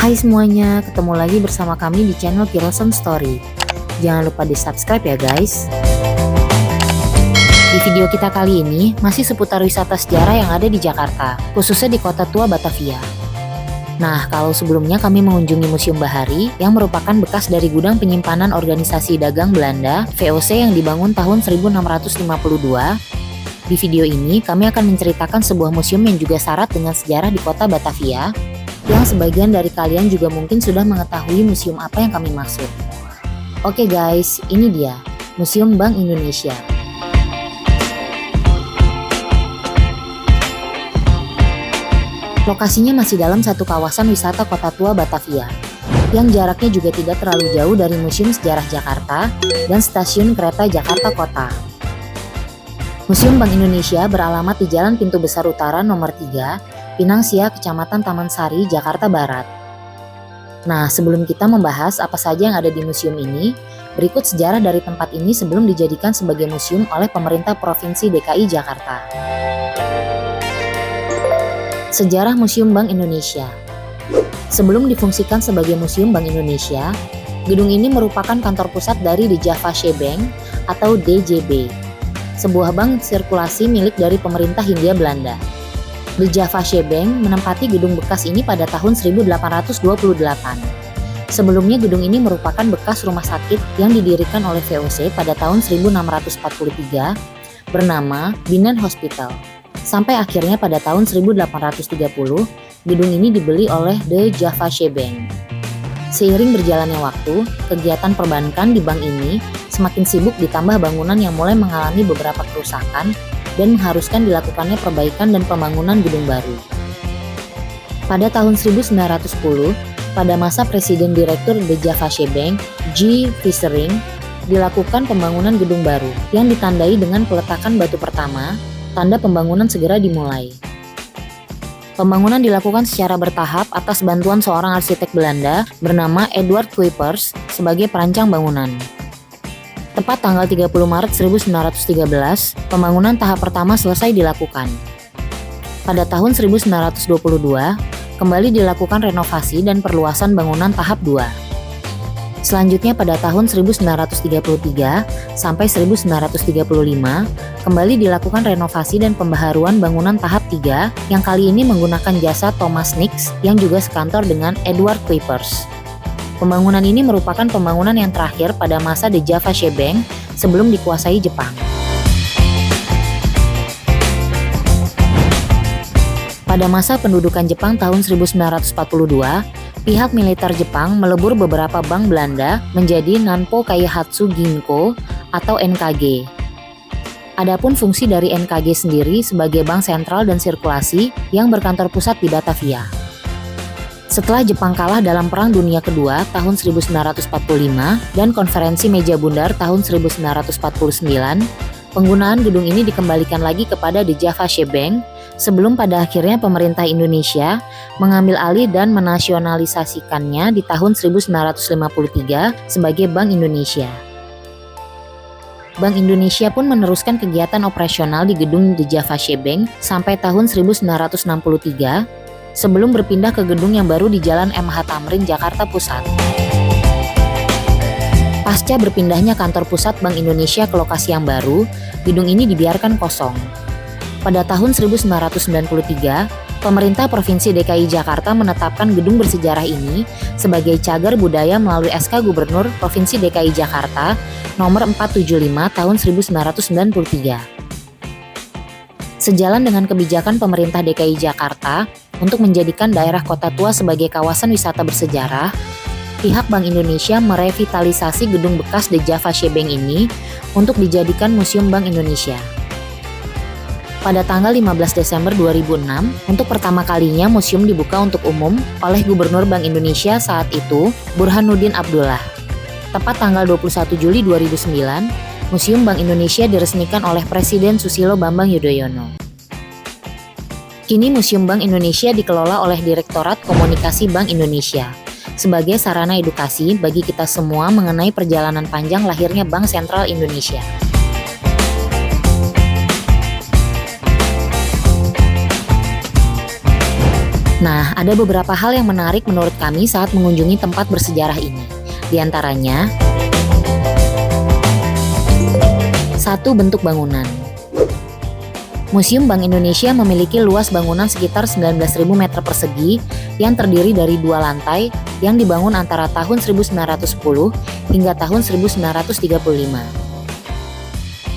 Hai semuanya, ketemu lagi bersama kami di channel Kirosan Story. Jangan lupa di subscribe ya guys. Di video kita kali ini masih seputar wisata sejarah yang ada di Jakarta, khususnya di kota tua Batavia. Nah, kalau sebelumnya kami mengunjungi Museum Bahari yang merupakan bekas dari gudang penyimpanan organisasi dagang Belanda VOC yang dibangun tahun 1652. Di video ini kami akan menceritakan sebuah museum yang juga syarat dengan sejarah di kota Batavia, yang sebagian dari kalian juga mungkin sudah mengetahui museum apa yang kami maksud. Oke guys, ini dia, Museum Bank Indonesia. Lokasinya masih dalam satu kawasan wisata kota tua Batavia, yang jaraknya juga tidak terlalu jauh dari Museum Sejarah Jakarta dan Stasiun Kereta Jakarta Kota. Museum Bank Indonesia beralamat di Jalan Pintu Besar Utara nomor 3, Pinang Sia, Kecamatan Taman Sari, Jakarta Barat. Nah, sebelum kita membahas apa saja yang ada di museum ini, berikut sejarah dari tempat ini sebelum dijadikan sebagai museum oleh pemerintah Provinsi DKI Jakarta. Sejarah Museum Bank Indonesia. Sebelum difungsikan sebagai Museum Bank Indonesia, gedung ini merupakan kantor pusat dari The Javaasche Bank atau DJB, sebuah bank sirkulasi milik dari pemerintah Hindia Belanda. The Javaasche Bank menempati gedung bekas ini pada tahun 1828. Sebelumnya gedung ini merupakan bekas rumah sakit yang didirikan oleh VOC pada tahun 1643 bernama Binnenhof Hospital. Sampai akhirnya pada tahun 1830, gedung ini dibeli oleh The Javaasche Bank. Seiring berjalannya waktu, kegiatan perbankan di bank ini semakin sibuk ditambah bangunan yang mulai mengalami beberapa kerusakan dan mengharuskan dilakukannya perbaikan dan pembangunan gedung baru. Pada tahun 1910, pada masa Presiden Direktur The Javaasche Bank, G. Vissering, dilakukan pembangunan gedung baru yang ditandai dengan peletakan batu pertama, tanda pembangunan segera dimulai. Pembangunan dilakukan secara bertahap atas bantuan seorang arsitek Belanda bernama Edward Kuipers sebagai perancang bangunan. Tepat tanggal 30 Maret 1913, pembangunan tahap pertama selesai dilakukan. Pada tahun 1922, kembali dilakukan renovasi dan perluasan bangunan tahap 2. Selanjutnya pada tahun 1933 sampai 1935, kembali dilakukan renovasi dan pembaharuan bangunan tahap 3 yang kali ini menggunakan jasa Thomas Nix yang juga sekantor dengan Edward Kuipers. Pembangunan ini merupakan pembangunan yang terakhir pada masa The Javaasche Bank sebelum dikuasai Jepang. Pada masa pendudukan Jepang tahun 1942, pihak militer Jepang melebur beberapa bank Belanda menjadi Nanpo Keihatsu Ginko atau NKG. Adapun fungsi dari NKG sendiri sebagai bank sentral dan sirkulasi yang berkantor pusat di Batavia. Setelah Jepang kalah dalam Perang Dunia Kedua tahun 1945 dan Konferensi Meja Bundar tahun 1949, penggunaan gedung ini dikembalikan lagi kepada The Javaasche Bank sebelum pada akhirnya pemerintah Indonesia mengambil alih dan menasionalisasikannya di tahun 1953 sebagai Bank Indonesia. Bank Indonesia pun meneruskan kegiatan operasional di gedung The Javaasche Bank sampai tahun 1963 sebelum berpindah ke gedung yang baru di Jalan MH Tamrin, Jakarta Pusat. Pasca berpindahnya kantor pusat Bank Indonesia ke lokasi yang baru, gedung ini dibiarkan kosong. Pada tahun 1993, pemerintah Provinsi DKI Jakarta menetapkan gedung bersejarah ini sebagai cagar budaya melalui SK Gubernur Provinsi DKI Jakarta nomor 475 tahun 1993. Sejalan dengan kebijakan pemerintah DKI Jakarta untuk menjadikan daerah kota tua sebagai kawasan wisata bersejarah, pihak Bank Indonesia merevitalisasi gedung bekas The Javaasche Bank ini untuk dijadikan Museum Bank Indonesia. Pada tanggal 15 Desember 2006, untuk pertama kalinya museum dibuka untuk umum oleh Gubernur Bank Indonesia saat itu, Burhanuddin Abdullah. Tepat tanggal 21 Juli 2009, Museum Bank Indonesia diresmikan oleh Presiden Susilo Bambang Yudhoyono. Kini Museum Bank Indonesia dikelola oleh Direktorat Komunikasi Bank Indonesia sebagai sarana edukasi bagi kita semua mengenai perjalanan panjang lahirnya Bank Sentral Indonesia. Nah, ada beberapa hal yang menarik menurut kami saat mengunjungi tempat bersejarah ini. Di antaranya, satu, bentuk bangunan. Museum Bank Indonesia memiliki luas bangunan sekitar 19.000 meter persegi yang terdiri dari 2 lantai yang dibangun antara tahun 1910 hingga tahun 1935.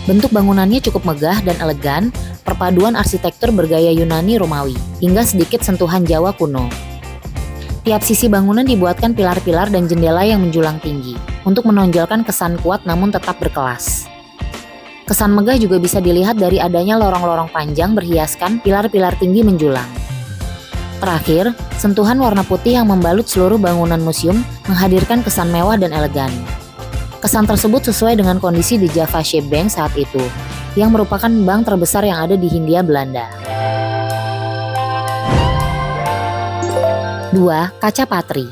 Bentuk bangunannya cukup megah dan elegan, perpaduan arsitektur bergaya Yunani Romawi, hingga sedikit sentuhan Jawa kuno. Tiap sisi bangunan dibuatkan pilar-pilar dan jendela yang menjulang tinggi, untuk menonjolkan kesan kuat namun tetap berkelas. Kesan megah juga bisa dilihat dari adanya lorong-lorong panjang berhiaskan pilar-pilar tinggi menjulang. Terakhir, sentuhan warna putih yang membalut seluruh bangunan museum menghadirkan kesan mewah dan elegan. Kesan tersebut sesuai dengan kondisi di Dijavasche Bank saat itu, yang merupakan bank terbesar yang ada di Hindia Belanda. 2. Kaca Patri.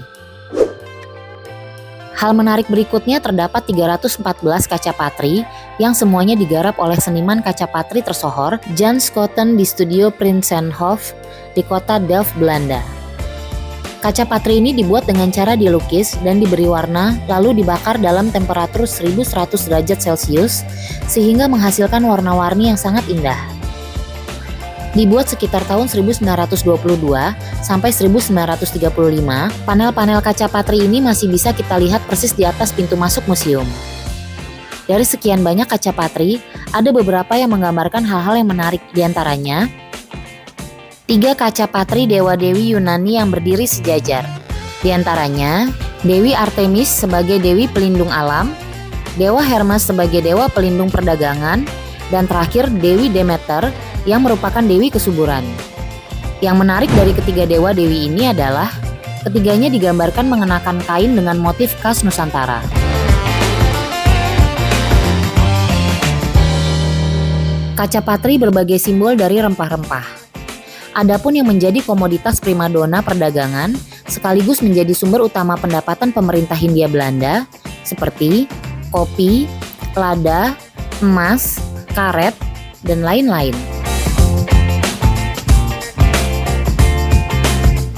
Hal menarik berikutnya terdapat 314 kaca patri yang semuanya digarap oleh seniman kaca patri tersohor Jan Schouten di studio Prinsenhof di kota Delft, Belanda. Kaca patri ini dibuat dengan cara dilukis dan diberi warna lalu dibakar dalam temperatur 1100 derajat Celcius sehingga menghasilkan warna-warni yang sangat indah. Dibuat sekitar tahun 1922 sampai 1935, panel-panel kaca patri ini masih bisa kita lihat persis di atas pintu masuk museum. Dari sekian banyak kaca patri, ada beberapa yang menggambarkan hal-hal yang menarik, diantaranya 3 kaca patri dewa-dewi Yunani yang berdiri sejajar. Di antaranya, Dewi Artemis sebagai dewi pelindung alam, Dewa Hermes sebagai dewa pelindung perdagangan, dan terakhir Dewi Demeter yang merupakan dewi kesuburan. Yang menarik dari ketiga dewa-dewi ini adalah ketiganya digambarkan mengenakan kain dengan motif khas Nusantara. Kaca patri berbagai simbol dari rempah-rempah. Adapun yang menjadi komoditas primadona perdagangan sekaligus menjadi sumber utama pendapatan pemerintah Hindia Belanda seperti kopi, lada, emas, karet, dan lain-lain.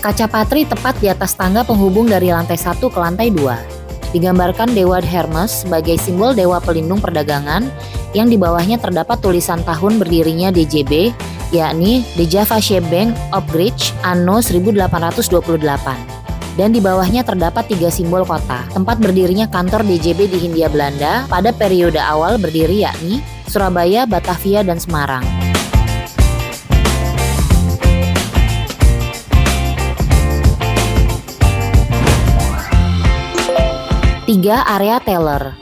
Kaca patri tepat di atas tangga penghubung dari lantai 1 ke lantai 2. Digambarkan Dewa Hermes sebagai simbol dewa pelindung perdagangan yang di bawahnya terdapat tulisan tahun berdirinya DJB, yakni Dijavasche Bank Opgericht anno 1828. Dan di bawahnya terdapat 3 simbol kota, tempat berdirinya kantor DJB di Hindia Belanda pada periode awal berdiri yakni Surabaya, Batavia, dan Semarang. Tiga, area teller.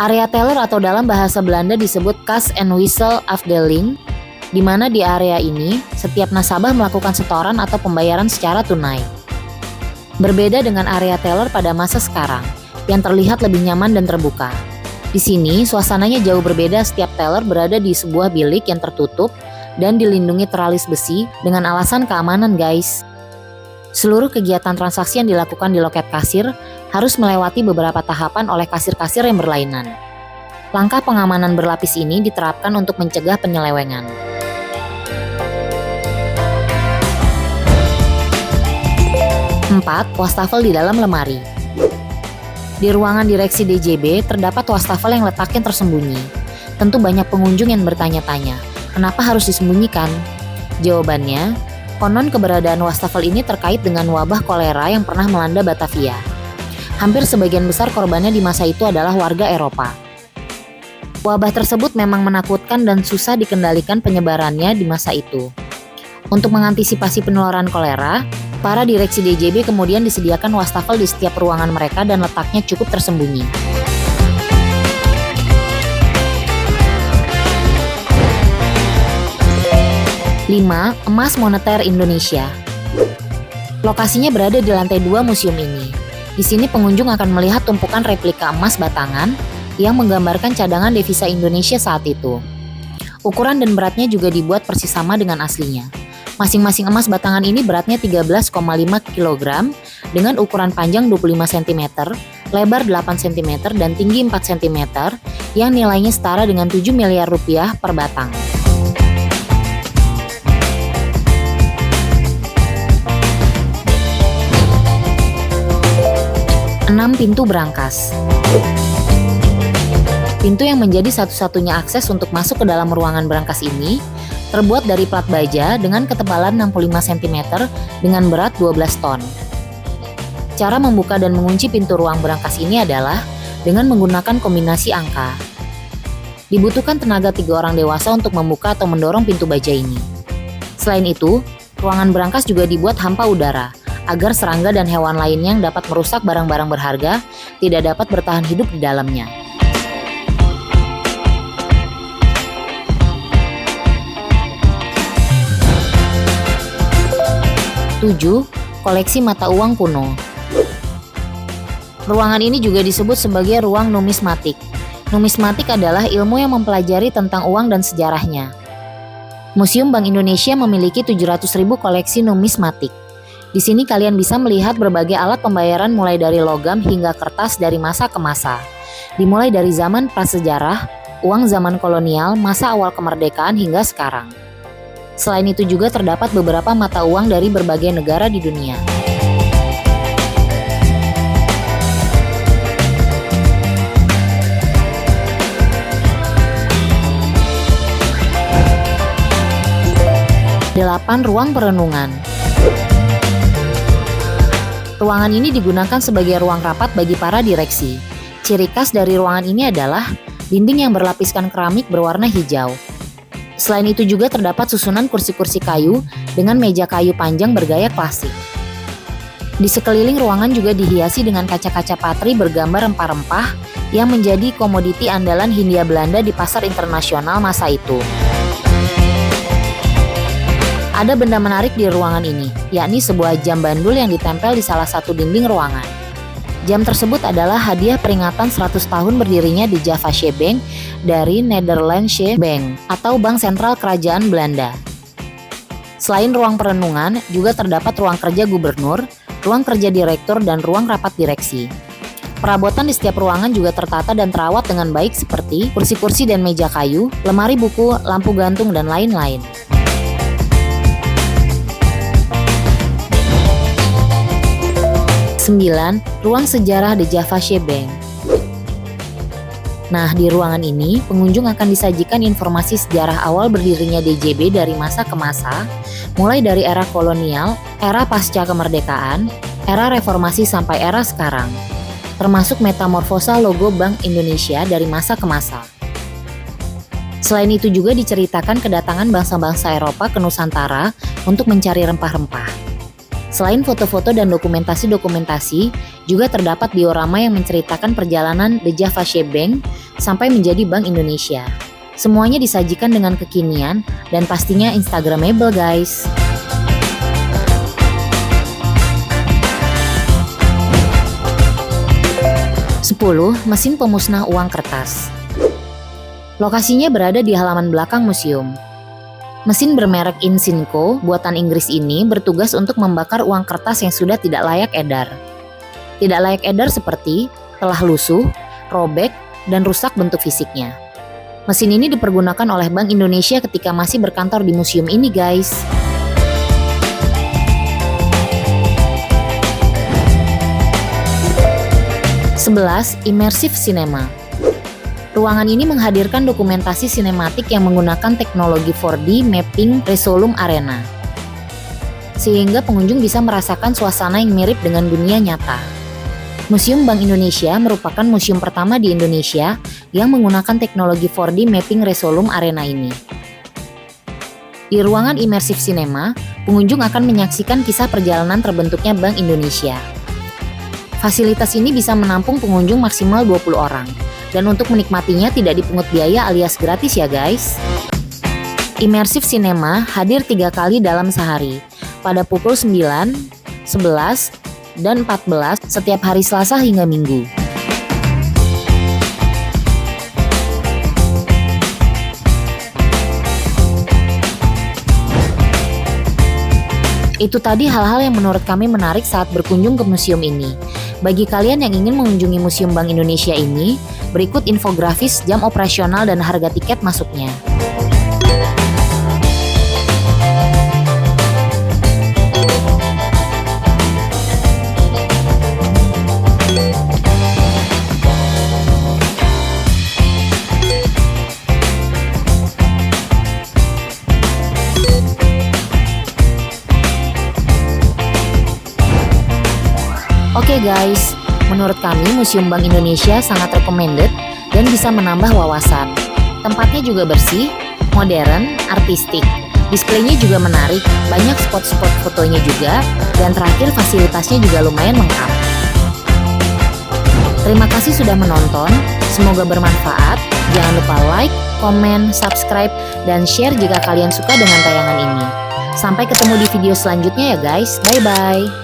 Area teller atau dalam bahasa Belanda disebut Kas en Wissel Afdeling, di mana di area ini setiap nasabah melakukan setoran atau pembayaran secara tunai. Berbeda dengan area teller pada masa sekarang, yang terlihat lebih nyaman dan terbuka. Di sini suasananya jauh berbeda, setiap teller berada di sebuah bilik yang tertutup dan dilindungi teralis besi dengan alasan keamanan guys. Seluruh kegiatan transaksi yang dilakukan di loket kasir harus melewati beberapa tahapan oleh kasir-kasir yang berlainan. Langkah pengamanan berlapis ini diterapkan untuk mencegah penyelewengan. 4. Wastafel di dalam lemari. Di ruangan direksi DJB terdapat wastafel yang letaknya tersembunyi. Tentu banyak pengunjung yang bertanya-tanya, kenapa harus disembunyikan? Jawabannya, konon keberadaan wastafel ini terkait dengan wabah kolera yang pernah melanda Batavia. Hampir sebagian besar korbannya di masa itu adalah warga Eropa. Wabah tersebut memang menakutkan dan susah dikendalikan penyebarannya di masa itu. Untuk mengantisipasi penularan kolera, para direksi DJB kemudian disediakan wastafel di setiap ruangan mereka dan letaknya cukup tersembunyi. Lima, emas moneter Indonesia. Lokasinya berada di lantai 2 museum ini. Di sini pengunjung akan melihat tumpukan replika emas batangan yang menggambarkan cadangan devisa Indonesia saat itu. Ukuran dan beratnya juga dibuat persis sama dengan aslinya. Masing-masing emas batangan ini beratnya 13,5 kg dengan ukuran panjang 25 cm, lebar 8 cm, dan tinggi 4 cm yang nilainya setara dengan 7 miliar rupiah per batang. 6 pintu berangkas. Pintu yang menjadi satu-satunya akses untuk masuk ke dalam ruangan berangkas ini terbuat dari plat baja dengan ketebalan 65 cm dengan berat 12 ton. Cara membuka dan mengunci pintu ruang berangkas ini adalah dengan menggunakan kombinasi angka. Dibutuhkan tenaga 3 orang dewasa untuk membuka atau mendorong pintu baja ini. Selain itu, ruangan berangkas juga dibuat hampa udara, agar serangga dan hewan lainnya yang dapat merusak barang-barang berharga tidak dapat bertahan hidup di dalamnya. Tujuh, koleksi mata uang kuno. Ruangan ini juga disebut sebagai ruang numismatik. Numismatik adalah ilmu yang mempelajari tentang uang dan sejarahnya. Museum Bank Indonesia memiliki 700.000 koleksi numismatik. Di sini kalian bisa melihat berbagai alat pembayaran mulai dari logam hingga kertas dari masa ke masa. Dimulai dari zaman prasejarah, uang zaman kolonial, masa awal kemerdekaan hingga sekarang. Selain itu juga terdapat beberapa mata uang dari berbagai negara di dunia. Delapan, ruang perenungan. Ruangan ini digunakan sebagai ruang rapat bagi para direksi. Ciri khas dari ruangan ini adalah dinding yang berlapiskan keramik berwarna hijau. Selain itu juga terdapat susunan kursi-kursi kayu dengan meja kayu panjang bergaya klasik. Di sekeliling ruangan juga dihiasi dengan kaca-kaca patri bergambar rempah-rempah yang menjadi komoditi andalan Hindia Belanda di pasar internasional masa itu. Ada benda menarik di ruangan ini, yakni sebuah jam bandul yang ditempel di salah satu dinding ruangan. Jam tersebut adalah hadiah peringatan 100 tahun berdirinya di Javasche Bank dari Nederlandsche Bank atau Bank Sentral Kerajaan Belanda. Selain ruang perenungan, juga terdapat ruang kerja gubernur, ruang kerja direktur, dan ruang rapat direksi. Perabotan di setiap ruangan juga tertata dan terawat dengan baik seperti kursi-kursi dan meja kayu, lemari buku, lampu gantung, dan lain-lain. 9. Ruang sejarah di Javasche Bank. Nah, di ruangan ini, pengunjung akan disajikan informasi sejarah awal berdirinya DJB dari masa ke masa, mulai dari era kolonial, era pasca kemerdekaan, era reformasi sampai era sekarang, termasuk metamorfosa logo Bank Indonesia dari masa ke masa. Selain itu juga diceritakan kedatangan bangsa-bangsa Eropa ke Nusantara untuk mencari rempah-rempah. Selain foto-foto dan dokumentasi-dokumentasi, juga terdapat diorama yang menceritakan perjalanan The Javasche Bank sampai menjadi Bank Indonesia. Semuanya disajikan dengan kekinian dan pastinya Instagramable, guys. Sepuluh, mesin pemusnah uang kertas. Lokasinya berada di halaman belakang museum. Mesin bermerek Insinco buatan Inggris ini bertugas untuk membakar uang kertas yang sudah tidak layak edar. Tidak layak edar seperti telah lusuh, robek, dan rusak bentuk fisiknya. Mesin ini dipergunakan oleh Bank Indonesia ketika masih berkantor di museum ini, guys. Sebelas, Immersive Cinema. Ruangan ini menghadirkan dokumentasi sinematik yang menggunakan teknologi 4D Mapping Resolume Arena, sehingga pengunjung bisa merasakan suasana yang mirip dengan dunia nyata. Museum Bank Indonesia merupakan museum pertama di Indonesia yang menggunakan teknologi 4D Mapping Resolume Arena ini. Di ruangan Immersive Cinema, pengunjung akan menyaksikan kisah perjalanan terbentuknya Bank Indonesia. Fasilitas ini bisa menampung pengunjung maksimal 20 orang. Dan untuk menikmatinya tidak dipungut biaya alias gratis ya guys. Immersive Cinema hadir 3 kali dalam sehari, pada pukul 9, 11, dan 14 setiap hari Selasa hingga Minggu. Itu tadi hal-hal yang menurut kami menarik saat berkunjung ke museum ini. Bagi kalian yang ingin mengunjungi Museum Bank Indonesia ini, berikut infografis jam operasional dan harga tiket masuknya. Oke guys, menurut kami Museum Bank Indonesia sangat recommended dan bisa menambah wawasan. Tempatnya juga bersih, modern, artistik. Displaynya juga menarik, banyak spot-spot fotonya juga, dan terakhir fasilitasnya juga lumayan lengkap. Terima kasih sudah menonton, semoga bermanfaat. Jangan lupa like, komen, subscribe, dan share jika kalian suka dengan tayangan ini. Sampai ketemu di video selanjutnya ya guys, bye-bye.